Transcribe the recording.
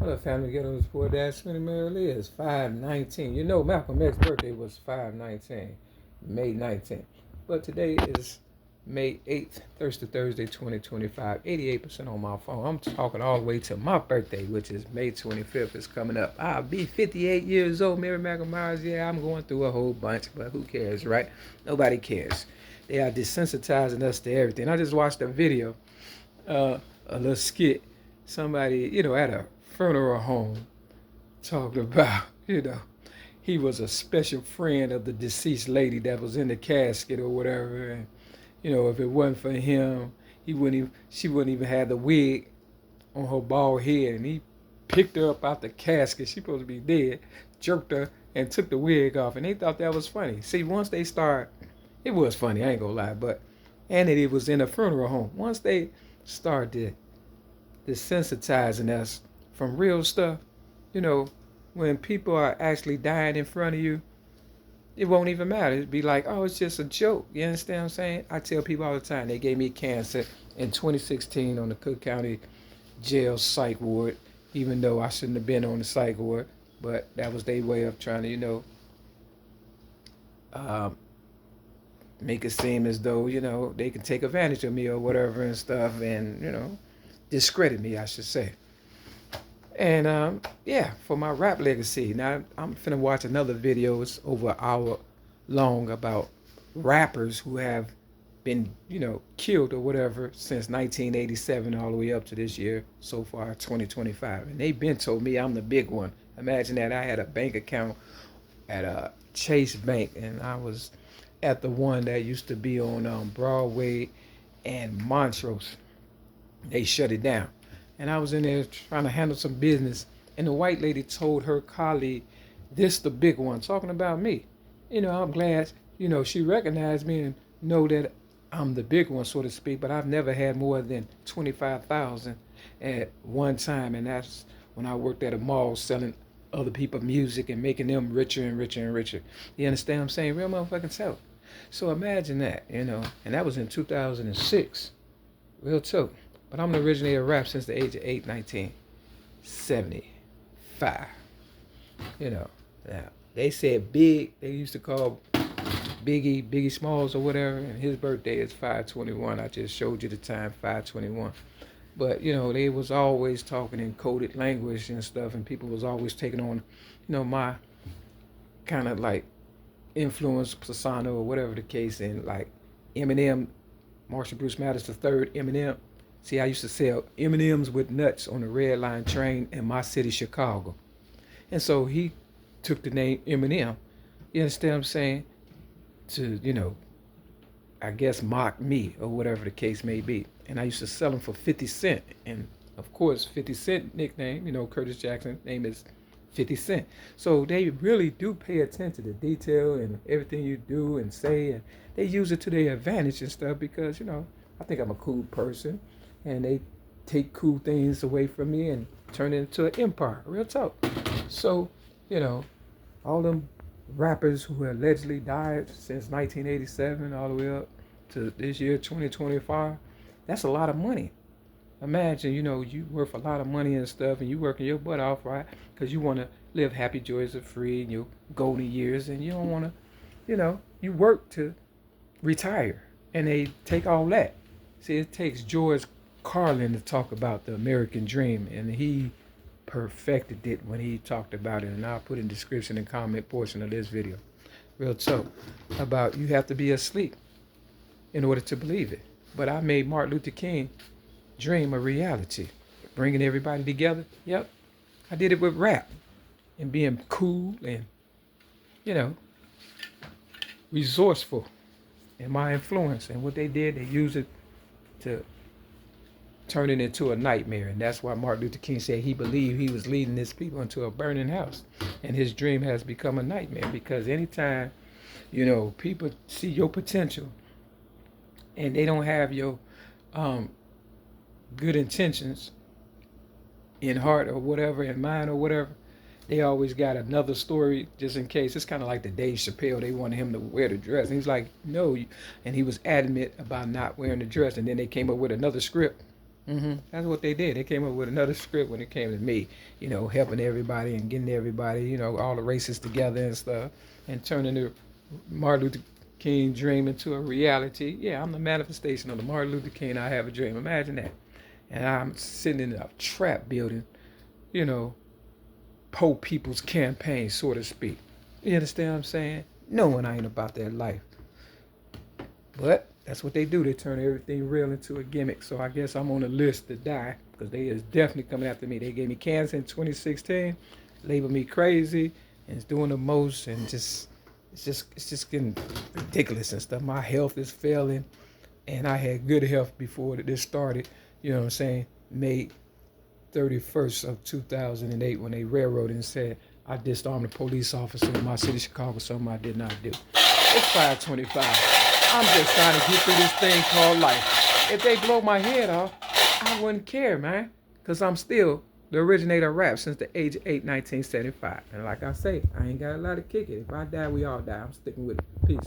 Well, family get on this poor dad Sweeney Merrily is 5/19. You know Malcolm X's birthday was 5/19, May 19th. But today is May 8th, Thursday, 2025. 88% on my phone. I'm talking all the way to my birthday, which is May 25th. Is coming up. I'll be 58 years old. Mary McNamara. Yeah, I'm going through a whole bunch, but who cares, right? Nobody cares. They are desensitizing us to everything. I just watched a video, a little skit. Somebody, at a funeral home talking about, he was a special friend of the deceased lady that was in the casket or whatever. And, if it wasn't for him, she wouldn't even have the wig on her bald head. And he picked her up out the casket. She supposed to be dead, jerked her and took the wig off. And they thought that was funny. See, once they start, it was funny, I ain't gonna lie, and it was in a funeral home. Once they started desensitizing us from real stuff, when people are actually dying in front of you, it won't even matter. It'd be like, oh, it's just a joke. You understand what I'm saying? I tell people all the time, they gave me cancer in 2016 on the Cook County Jail psych ward, even though I shouldn't have been on the psych ward, but that was their way of trying to, make it seem as though, they can take advantage of me or whatever and stuff and, discredit me, I should say. And for my rap legacy. Now I'm finna watch another video. It's over an hour long about rappers who have been, killed or whatever since 1987 all the way up to this year, so far 2025. And they've been told me I'm the big one. Imagine that I had a bank account at a Chase Bank, and I was at the one that used to be on Broadway and Montrose. They shut it down. And I was in there trying to handle some business. And the white lady told her colleague, this the big one, talking about me. I'm glad, she recognized me and know that I'm the big one, so to speak. But I've never had more than 25,000 at one time. And that's when I worked at a mall selling other people music and making them richer and richer and richer. You understand what I'm saying? Real motherfucking self. So imagine that, and that was in 2006. Real talk. But I'm the originator of rap since the age of 8, 1975. Now, they said Big, they used to call Biggie Smalls or whatever, and his birthday is 5/21. I just showed you the time, 5/21. But, they was always talking in coded language and stuff, and people was always taking on, my kind of like influence persona or whatever the case, and like Eminem, Marshall Bruce Mathers III, Eminem. See, I used to sell M&Ms with nuts on the red line train in my city, Chicago. And so he took the name Eminem, you understand what I'm saying, to, I guess mock me or whatever the case may be. And I used to sell them for 50 Cent. And of course, 50 Cent nickname, Curtis Jackson, name is 50 Cent. So they really do pay attention to detail and everything you do and say. And they use it to their advantage and stuff because, I think I'm a cool person. And they take cool things away from me and turn it into an empire. Real talk. So, all them rappers who allegedly died since 1987 all the way up to this year, 2025, that's a lot of money. Imagine, you worth a lot of money and stuff, and you working your butt off, right? Because you want to live happy, joys of free in your golden years, and you don't want to, you work to retire, and they take all that. See, it takes George Carlin to talk about the American dream, and he perfected it when he talked about it, and I'll put in the description and comment portion of this video. Real talk about you have to be asleep in order to believe it. But I made Martin Luther King dream a reality, bringing everybody together. Yep, I did it with rap and being cool and, resourceful in my influence. And what they did, they used it to turn it into a nightmare. And that's why Martin Luther King said he believed he was leading his people into a burning house. And his dream has become a nightmare because anytime, people see your potential and they don't have your good intentions in heart or whatever, in mind or whatever, they always got another story just in case. It's kind of like the Dave Chappelle. They wanted him to wear the dress. And he's like, no. And he was adamant about not wearing the dress. And then they came up with another script That's what they did. They came up with another script when it came to me, helping everybody and getting everybody, all the races together and stuff, and turning the Martin Luther King dream into a reality. Yeah, I'm the manifestation of the Martin Luther King I have a dream. Imagine that. And I'm sitting in a trap building, you know, poor people's campaign, so to speak. You understand what I'm saying? No one ain't about that life. But that's what they do. They turn everything real into a gimmick. So I guess I'm on the list to die because they is definitely coming after me. They gave me cancer in 2016, labeled me crazy, and it's doing the most, and it's just getting ridiculous and stuff. My health is failing, and I had good health before this started. You know what I'm saying? May 31st of 2008 when they railroaded and said I disarmed a police officer in my city, Chicago, something I did not do. It's 525. I'm just trying to get through this thing called life. If they blow my head off, I wouldn't care, man. Because I'm still the originator of rap since the age of 8, 1975. And like I say, I ain't got a lot to kick it. If I die, we all die. I'm sticking with it. Peace.